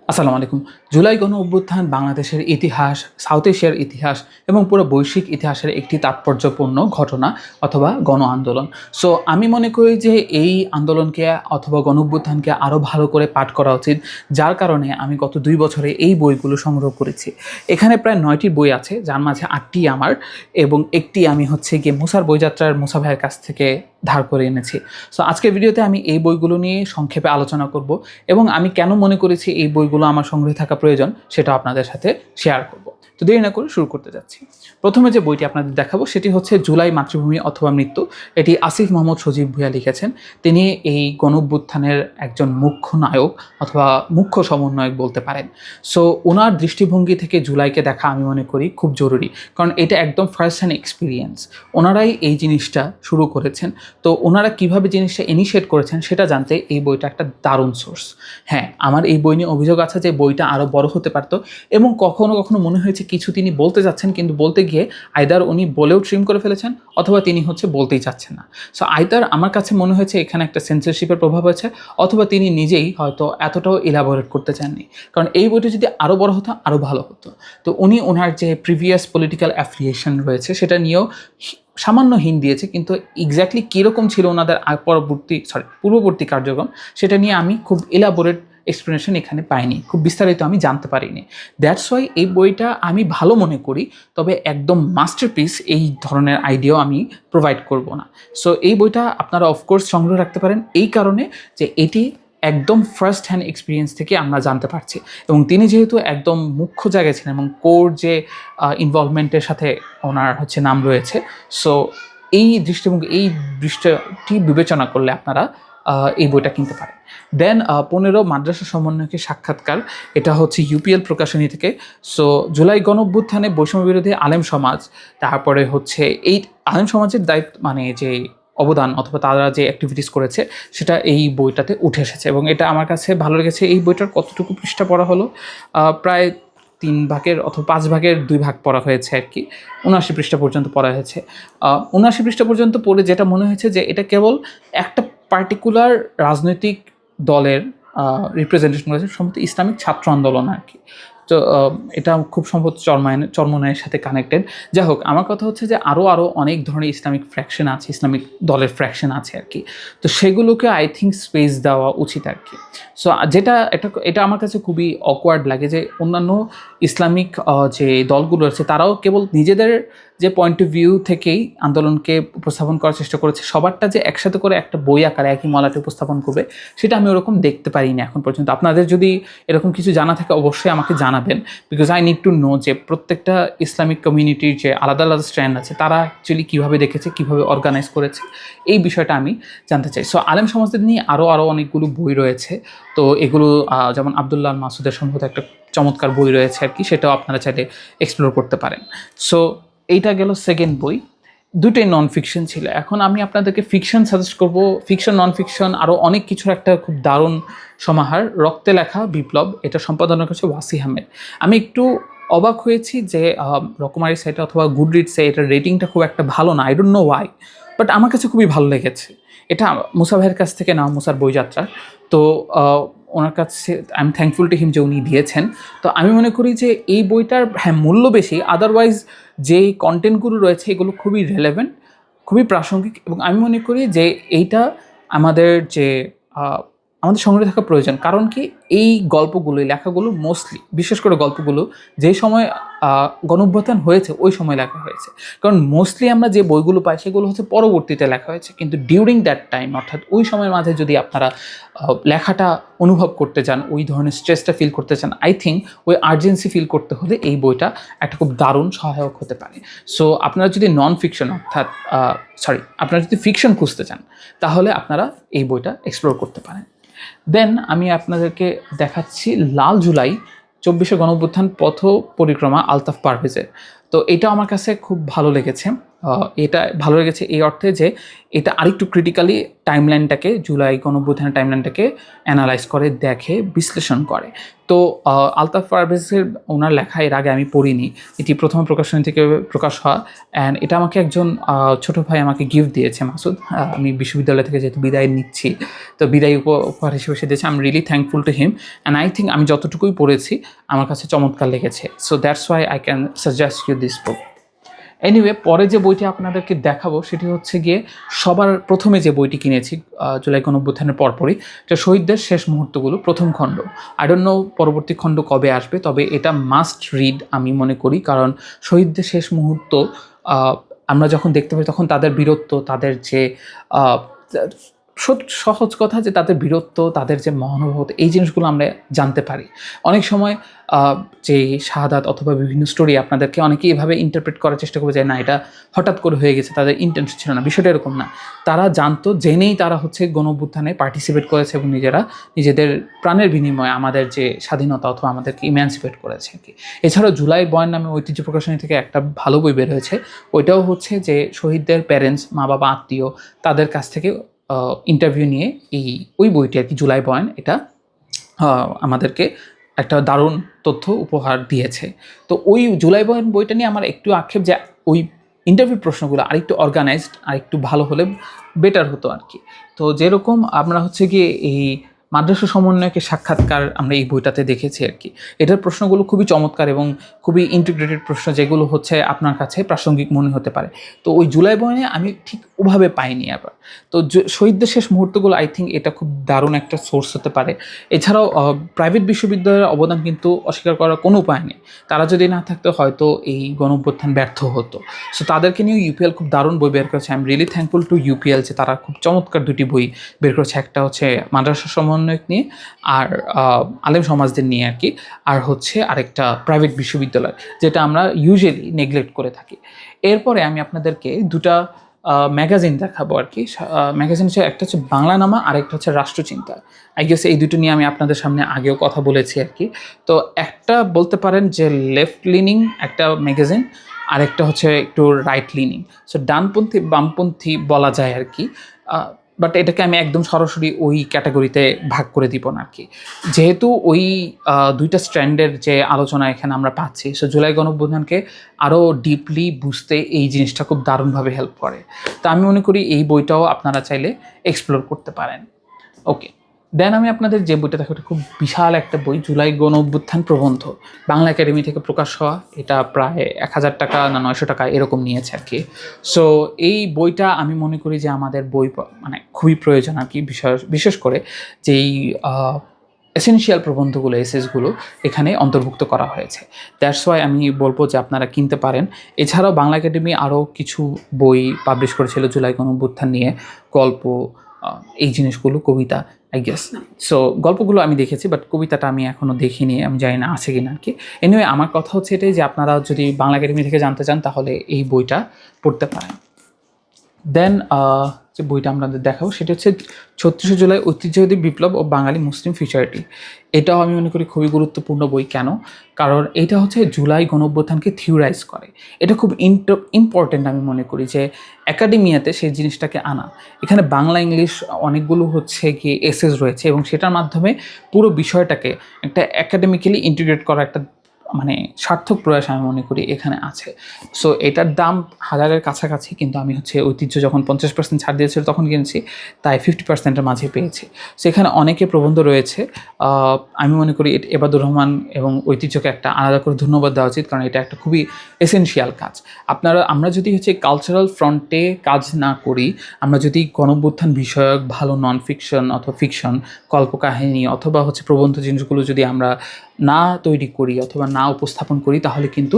আসসালামু আলাইকুম। জুলাই গণ অভ্যুত্থান বাংলাদেশের ইতিহাস, সাউথ এশিয়ার ইতিহাস এবং পুরো বৈশ্বিক ইতিহাসের একটি তাৎপর্যপূর্ণ ঘটনা অথবা গণ আন্দোলন। সো আমি মনে করি যে এই আন্দোলনকে অথবা গণ অভ্যুত্থানকে আরও ভালো করে পাঠ করা উচিত। যার কারণে আমি গত ২ বছরে এই বইগুলো সংগ্রহ করেছি। এখানে প্রায় ৯টি বই আছে, যার মাঝে ৮টি আমার এবং একটি আমি হচ্ছে গিয়ে মুসার বইযাত্রার মুসা ভাইয়ের কাছ থেকে ধার করে এনেছি। সো আজকের ভিডিওতে আমি এই বইগুলো নিয়ে সংক্ষেপে আলোচনা করব এবং আমি কেন মনে করেছি এই বইগুলো আমার সংগ্রহে থাকা প্রয়োজন সেটা আপনাদের সাথে শেয়ার করব। তো দেরি না করে শুরু করতে যাচ্ছি। প্রথমে যে বইটি আপনাদের দেখাবো সেটি হচ্ছে জুলাই মাতৃভূমি অথবা মৃত্যু। এটি আসিফ মোহাম্মদ সজীব ভূঁইয়া লিখেছেন। তিনি এই গণঅভ্যুত্থানের একজন মুখ্য নায়ক অথবা মুখ্য সমন্বয়ক বলতে পারেন। সো ওনার দৃষ্টিভঙ্গি থেকে জুলাইকে দেখা আমি মনে করি খুব জরুরি, কারণ এটা একদম ফার্স্ট হ্যান্ড এক্সপিরিয়েন্স। ওনারাই এই জিনিসটা শুরু করেছেন। তো ওনারা কীভাবে জিনিসটা ইনিশিয়েট করেছেন সেটা জানতে এই বইটা একটা দারুণ সোর্স। হ্যাঁ, আমার এই বই নিয়ে অভিযোগ আছে যে বইটা আরও বড় হতে পারত এবং কখনো কখনো মনে হয়েছে কিছু তিনি বলতে যাচ্ছেন কিন্তু বলতে গিয়ে আইদার উনি বলেও ট্রিম করে ফেলেছেন অথবা তিনি বলতেই চাচ্ছেন না। সো আইদার আমার কাছে মনে হয়েছে এখানে একটা সেন্সরশিপের প্রভাব হয়েছে অথবা তিনি নিজেই হয়তো এতটাও ইলাবোরেট করতে চাননি, কারণ এই বইটা যদি আরও বড় হতো আরও ভালো হতো। তো উনি ওনার যে প্রিভিয়াস পলিটিক্যাল অ্যাফিলিয়েশন রয়েছে সেটা নিয়েও সামান্য হিন্ট দিয়েছে, কিন্তু এক্স্যাক্টলি কীরকম ছিল ওনাদের পূর্ববর্তী কার্যক্রম সেটা নিয়ে আমি খুব ইলাবোরেট এক্সপ্লেনেশন এখানে পাইনি, খুব বিস্তারিত আমি জানতে পারিনি। দ্যাটস ওয়াই এই বইটা আমি ভালো মনে করি, তবে একদম মাস্টারপিস এই ধরনের আইডিয়াও আমি প্রোভাইড করব না। সো এই বইটা আপনারা অফকোর্স সংগ্রহ রাখতে পারেন এই কারণে যে এটি একদম ফার্স্ট হ্যান্ড এক্সপিরিয়েন্স থেকে আমরা জানতে পারছি এবং তিনি যেহেতু একদম মুখ্য জায়গায় ছিলেন এবং কোর যে ইনভলভমেন্টের সাথে ওনার নাম রয়েছে। সো এই দৃষ্টিটি বিবেচনা করলে আপনারা এই বইটা কিনতে পারেন। দেন 15 মাদ্রাসা সমন্বয়কের সাক্ষাৎকার, এটা হচ্ছে ইউপিএল প্রকাশনী থেকে। সো জুলাই গণঅভ্যুত্থানে বৈষম্য বিরোধী আলেম সমাজ, তারপরে এই আলেম সমাজের দায়িত্ব যে অবদান অথবা তারা যে অ্যাক্টিভিটিস করেছে সেটা এই বইটাতে উঠে এসেছে এবং এটা আমার কাছে ভালো লেগেছে। এই বইটার কতটুকু পৃষ্ঠা পড়া হলো, প্রায় 3 ভাগের অথবা 5 ভাগের 2 ভাগ পড়া হয়েছে আর কি। 79 পৃষ্ঠা পর্যন্ত পড়া হয়েছে। 79 পৃষ্ঠা পর্যন্ত পড়ে যেটা মনে হয়েছে যে এটা কেবল একটা পার্টিকুলার রাজনৈতিক দলের রিপ্রেজেন্টেশন করেছে, সম্ভবত ইসলামিক ছাত্র আন্দোলন আর কি। তো এটা খুব সম্ভবত চরমনায়ের সাথে কানেক্টেড। যাই হোক, আমার কথা হচ্ছে যে আরও অনেক ধরনের ইসলামিক ফ্র্যাকশন আছে, ইসলামিক দলের ফ্র্যাকশন আছে আর কি। তো সেগুলোকে আই থিঙ্ক স্পেস দেওয়া উচিত আর কি। সো এটা আমার কাছে খুবই অকওয়ার্ড লাগে যে অন্যান্য ইসলামিক যে দলগুলো আছে তারাও কেবল নিজেদের যে পয়েন্ট অফ ভিউ থেকেই আন্দোলনকে উপস্থাপন করার চেষ্টা করেছে, সবারটা যে একসাথে করে একটা বই আকারে একই মলাটে উপস্থাপন করবে সেটা আমি ওরকম দেখতে পারিনি এখন পর্যন্ত। আপনাদের যদি এরকম কিছু জানা থাকে অবশ্যই আমাকে জানাবেন, because I need to know যে প্রত্যেকটা ইসলামিক কমিউনিটির যে আলাদা আলাদা স্ট্র্যান্ড আছে তারা অ্যাকচুয়ালি কীভাবে দেখেছে, কীভাবে অর্গানাইজ করেছে, এই বিষয়টা আমি জানতে চাই। সো আলেম সমাজদের নিয়ে আরও অনেকগুলো বই রয়েছে। তো এগুলো যেমন আবদুল্লাহ মাসুদের সম্ভবত একটা চমৎকার বই রয়েছে আর কি, সেটাও আপনারা চাইলে এক্সপ্লোর করতে পারেন। সো এইটা গেল সেকেন্ড বই। দুটোই নন ফিকশন ছিল। এখন আমি আপনাদেরকে ফিকশন সাজেস্ট করব। ফিকশন, নন ফিকশন আরও অনেক কিছুর একটা খুব দারুণ সমাহার, রক্তে লেখা বিপ্লব। এটা সম্পাদনা করেছে ওয়াসি আহমেদ। আমি একটু অবাক হয়েছি যে রকমারি সাইটে অথবা গুডরিডসে এটার রেটিংটা খুব একটা ভালো না। I don't know Y, but আমার কাছে খুবই ভালো লেগেছে। এটা মুসা ভাইয়ের কাছ থেকে নেওয়া, মুসার বইযাত্রা। তো ওনার কাছে আই এম থ্যাঙ্কফুল টু হিম যে উনি দিয়েছেন। তো আমি মনে করি যে এই বইটার মূল্য বেশি, আদারওয়াইজ যেই কন্টেন্টগুলো রয়েছে এগুলো খুবই রেলেভেন্ট, খুবই প্রাসঙ্গিক এবং আমি মনে করি যে এইটা আমাদের আমাদের সংগ্রহে থাকা প্রয়োজন। কারণ কি, এই গল্পগুলো, এই লেখাগুলো মোস্টলি, বিশেষ করে গল্পগুলো যে সময় গণঅভ্যুত্থান হয়েছে ওই সময় লেখা হয়েছে। কারণ মোস্টলি আমরা যে বইগুলো পাই সেগুলো পরবর্তীতে লেখা হয়েছে, কিন্তু ডিউরিং দ্যাট টাইম অর্থাৎ ওই সময়ের মাঝে যদি আপনারা লেখাটা অনুভব করতে চান, ওই ধরনের স্ট্রেসটা ফিল করতে চান, আই থিঙ্ক ওই আর্জেন্সি ফিল করতে হলে এই বইটা একটা খুব দারুণ সহায়ক হতে পারে। সো আপনারা যদি নন ফিকশন আপনারা যদি ফিকশন খুঁজতে চান তাহলে আপনারা এই বইটা এক্সপ্লোর করতে পারেন। দেন আমি আপনাদেরকে দেখাচ্ছি লাল জুলাই 24শে গণঅভ্যুত্থান পথ পরিক্রমা, আলতাফ পারভেজের। তো এটা আমার কাছে খুব ভালো লেগেছে। এটা ভালো লেগেছে এই অর্থে যে এটা আরেকটু ক্রিটিক্যালি টাইমলাইনটাকে, জুলাই গণঅভ্যুত্থানের টাইমলাইনটাকে অ্যানালাইজ করে, দেখে, বিশ্লেষণ করে। তো আলতাফ পারভেজের ওনার লেখা এর আগে আমি পড়িনি, এটি প্রথম প্রকাশনী থেকে প্রকাশ হওয়া। অ্যান্ড এটা আমাকে একজন ছোটো ভাই আমাকে গিফট দিয়েছে, মাসুদ। আমি বিশ্ববিদ্যালয় থেকে যেহেতু বিদায় নিচ্ছি, তো বিদায় উপহার হিসেবে সে দিয়েছে। I am really thankful to him. And I think আমি যতটুকুই পড়েছি আমার কাছে চমৎকার লেগেছে। So that's why I can suggest you this book. Anyway, পরে যে বইটি আপনাদেরকে দেখাবো সেটি হচ্ছে গিয়ে সবার প্রথমে যে বইটি কিনেছি জুলাই গণঅভ্যুত্থানের পরপরই, এটা শহীদদের শেষ মুহূর্তগুলো, প্রথম খণ্ড। আই ডোন্ট নো পরবর্তী খণ্ড কবে আসবে, তবে এটা মাস্ট রিড আমি মনে করি। কারণ শহীদদের শেষ মুহূর্ত আমরা যখন দেখতে পাই তখন তাদের বীরত্ব, তাদের যে সহজ কথা যে তাদের বীরত্ব, তাদের যে মহানুভূতি, এই জিনিসগুলো আমরা জানতে পারি। অনেক সময় যে শাহাদাত অথবা বিভিন্ন স্টোরি আপনাদেরকে অনেকেই এভাবে ইন্টারপ্রেট করার চেষ্টা করবে যে না, এটা হঠাৎ করে হয়ে গেছে, তাদের ইন্টেনশন ছিল না। বিষয়টা এরকম না। তারা জানতো, জেনেই তারা হচ্ছে গণঅভ্যুত্থানে পার্টিসিপেট করেছে এবং নিজেদের প্রাণের বিনিময়ে আমাদের যে স্বাধীনতা অথবা আমাদেরকে ইম্যানসিপেট করেছে আর কি। এছাড়াও জুলাই বয়ান নামে ঐতিহ্য প্রকাশনী থেকে একটা ভালো বই বের হয়েছে। ওইটাও হচ্ছে যে শহীদদের প্যারেন্টস, মা বাবা, আত্মীয়, তাদের কাছ থেকে ইন্টারভিউ নিয়ে ওই বইটি আর কি, জুলাই বয়ান, এটা আমাদেরকে একটা দারুণ তথ্য উপহার দিয়েছে। তো ওই জুলাই বয়ান বইটা নিয়ে আমার একটু আক্ষেপ যে ওই ইন্টারভিউ প্রশ্নগুলো আরেকটু অর্গানাইজড, আরেকটু ভালো হলে বেটার হতো আর কি। তো যেরকম আমরা হচ্ছে গিয়ে এই মাদ্রাসা সমন্বয়কে সাক্ষাৎকার আমরা এই বইটাতে দেখেছি আর কি। এটার প্রশ্নগুলো খুবই চমৎকার এবং খুবই ইন্টিগ্রেটেড প্রশ্ন, যেগুলো হচ্ছে আপনার কাছে প্রাসঙ্গিক মনে হতে পারে। তো ওই জুলাই বয়ানে আমি ঠিক ওভাবে পাইনি আবার। তো শহীদদের শেষ মুহূর্তগুলো, আই থিঙ্ক এটা খুব দারুণ একটা সোর্স হতে পারে। এছাড়াও প্রাইভেট বিশ্ববিদ্যালয়ের অবদান কিন্তু অস্বীকার করার কোনো উপায় নেই। তারা যদি না থাকতো হয়তো এই গণঅভ্যুত্থান ব্যর্থ হতো। সো তাদেরকে নিয়েও ইউপিএল খুব দারুণ বই বের করেছে। I am really thankful two UPL যে তারা খুব চমৎকার দুটি বই বের করেছে। একটা হচ্ছে মাদ্রাসা সমন্বয়ক নিয়ে, আর আলেম সমাজদের নিয়ে আর কি। আর হচ্ছে আরেকটা প্রাইভেট বিশ্ববিদ্যালয়, যেটা আমরা ইউজুয়ালি নেগলেক্ট করে থাকি। এরপরে আমি আপনাদেরকে দুটা ম্যাগাজিন দেখাবো আর কি। ম্যাগাজিন হচ্ছে, একটা হচ্ছে বাংলানামা, আরেকটা হচ্ছে রাষ্ট্রচিন্তা। আই গেস এই দুটো নিয়ে আমি আপনাদের সামনে আগেও কথা বলেছি আর কি। তো একটা বলতে পারেন যে লেফট লিনিং একটা ম্যাগাজিন, আরেকটা হচ্ছে একটু রাইট লিনিং। সো ডানপন্থী বামপন্থী বলা যায় আর কি। বাট এটাকে আমি একদম সরাসরি ওই ক্যাটাগরিতে ভাগ করে দিব না আর কি। যেহেতু ওই দুইটা স্ট্র্যান্ডের যে আলোচনা এখানে আমরা পাচ্ছি, সো জুলাই গণঅভ্যুত্থানকে আরও ডিপলি বুঝতে এই জিনিসটা খুব দারুণভাবে হেল্প করে। তো আমি মনে করি এই বইটাও আপনারা চাইলে এক্সপ্লোর করতে পারেন। ওকে, দেন আমি আপনাদের যে বইটা দেখো, এটা খুব বিশাল একটা বই, জুলাই গণঅভ্যুত্থান প্রবন্ধ, বাংলা একাডেমি থেকে প্রকাশ হওয়া। এটা প্রায় 1000 টাকা না 900 টাকা এরকম নিয়েছে আর কি। সো এই বইটা আমি মনে করি যে আমাদের বই মানে খুবই প্রয়োজন আর কি। বিশেষ করে যেই এসেনশিয়াল প্রবন্ধগুলো, এসেসগুলো এখানে অন্তর্ভুক্ত করা হয়েছে। দ্যাটস ওয়াই আমি বলবো যে আপনারা কিনতে পারেন। এছাড়াও বাংলা একাডেমি আরও কিছু বই পাবলিশ করেছিল জুলাই গণঅভ্যুত্থান নিয়ে, গল্প, এই জিনিসগুলো, কবিতা, আই গেস। সো গল্পগুলো আমি দেখেছি, বাট কবিতাটা আমি এখনও দেখিনি, আমি জানি না আছে কি না আর কি। এনিওয়ে, আমার কথা হচ্ছে এটাই যে আপনারা যদি বাংলা একাডেমি থেকে জানতে চান তাহলে এই বইটা পড়তে পারেন। দেন যে বইটা আপনাদের দেখাবো সেটা হচ্ছে ৩৬শে জুলাই ঐতিহ্যবাদী বিপ্লব ও বাঙালি মুসলিম ফিউচারিটি। এটাও আমি মনে করি খুবই গুরুত্বপূর্ণ বই। কেন? কারণ এটা হচ্ছে জুলাই গণঅভ্যুত্থানকে থিওরাইজ করে। এটা খুব ইম্পর্টেন্ট আমি মনে করি যে একাডেমিয়াতে সেই জিনিসটাকে আনা। এখানে বাংলা ইংলিশ অনেকগুলো হচ্ছে গিয়ে এসেস রয়েছে এবং সেটার মাধ্যমে পুরো বিষয়টাকে একটা একাডেমিক্যালি ইন্টিগ্রেট করা একটা মানে সার্থক প্রয়াস আমি মনে করি এখানে আছে। সো এটার দাম 1000-এর কাছাকাছি, কিন্তু আমি হচ্ছে ঐতিহ্য যখন 50% ছাড় দিয়েছিল তখন কিনেছি, তাই 50%-এর মাঝে পেয়েছি। সেখানে অনেকে প্রবন্ধ রয়েছে। আমি মনে করি এবাদুর রহমান এবং ঐতিহ্যকে একটা আলাদা করে ধন্যবাদ দেওয়া উচিত, কারণ এটা একটা খুবই এসেনশিয়াল কাজ। আমরা যদি হচ্ছে কালচারাল ফ্রন্টে কাজ না করি, আমরা যদি গণঅভ্যুত্থান বিষয়ক ভালো নন ফিকশন অথবা ফিকশন, কল্পকাহিনী অথবা হচ্ছে প্রবন্ধ জিনিসগুলো যদি আমরা না তৈরি করি অথবা না উপস্থাপন করি, তাহলে কিন্তু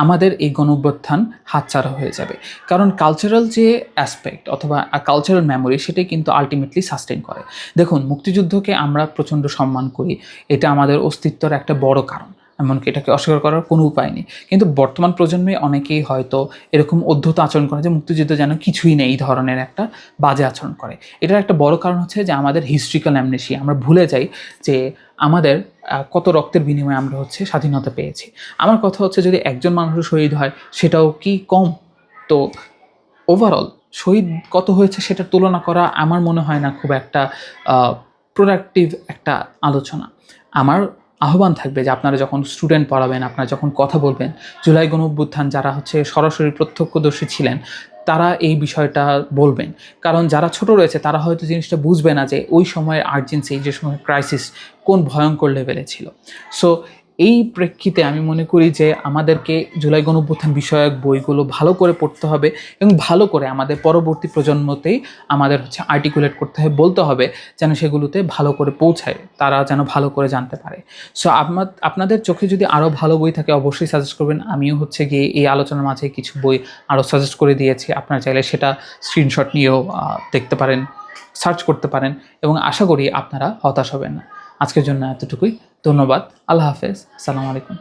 আমাদের এই গণঅভ্যুত্থান হাতছাড়া হয়ে যাবে। কারণ কালচারাল যে অ্যাসপেক্ট অথবা কালচারাল মেমোরি, সেটাই কিন্তু আলটিমেটলি সাস্টেন করে। দেখুন, মুক্তিযুদ্ধকে আমরা প্রচণ্ড সম্মান করি, এটা আমাদের অস্তিত্বের একটা বড় কারণ, এমনকি এটাকে অস্বীকার করার কোনো উপায় নেই। কিন্তু বর্তমান প্রজন্মে অনেকেই হয়তো এরকম অদ্ভুত আচরণ করে যে মুক্তিযুদ্ধ যেন কিছুই নেই, এই ধরনের একটা বাজে আচরণ করে। এটার একটা বড় কারণ হচ্ছে যে আমাদের হিস্ট্রিক্যাল অ্যামনেসিয়া। আমরা ভুলে যাই যে আমাদের কত রক্তের বিনিময়ে আমরা হচ্ছে স্বাধীনতা পেয়েছি। আমার কথা হচ্ছে, যদি একজন মানুষ শহীদ হয় সেটাও কি কম? তো ওভারঅল শহীদ কত হয়েছে সেটার তুলনা করা আমার মনে হয় না খুব একটা প্রোডাক্টিভ একটা আলোচনা। আমার আহ্বান থাকবে যে আপনারা যখন স্টুডেন্ট পড়াবেন, আপনারা যখন কথা বলবেন, জুলাই গণঅভ্যুত্থান যারা হচ্ছে সরাসরি প্রত্যক্ষদর্শী ছিলেন তারা এই বিষয়টা বলবেন। কারণ যারা ছোট রয়েছে তারা হয়তো জিনিসটা বুঝবে না যে ওই সময়ের আর্জেন্সি, যে সময় ক্রাইসিস কোন ভয়ঙ্কর লেভেলে ছিল। সো এই প্রেক্ষিতে আমি মনে করি যে আমাদেরকে জুলাই গণঅভ্যুত্থান বিষয়ক বইগুলো ভালো করে পড়তে হবে এবং ভালো করে আমাদের পরবর্তী প্রজন্মতেই আমাদের হচ্ছে আর্টিকুলেট করতে হবে, বলতে হবে যেন সেগুলোতে ভালো করে পৌঁছায়, তারা যেন ভালো করে জানতে পারে। সো আপনাদের চোখে যদি আরও ভালো বই থাকে অবশ্যই সাজেস্ট করবেন। আমিও হচ্ছে গিয়ে এই আলোচনার মাঝে কিছু বই আরও সাজেস্ট করে দিয়েছি, আপনারা চাইলে সেটা স্ক্রিনশট নিয়েও দেখতে পারেন, সার্চ করতে পারেন এবং আশা করি আপনারা হতাশ হবেন না। আজকের জন্য এতটুকুই। ধন্যবাদ। আল্লাহ হাফেজ। আসসালামু আলাইকুম।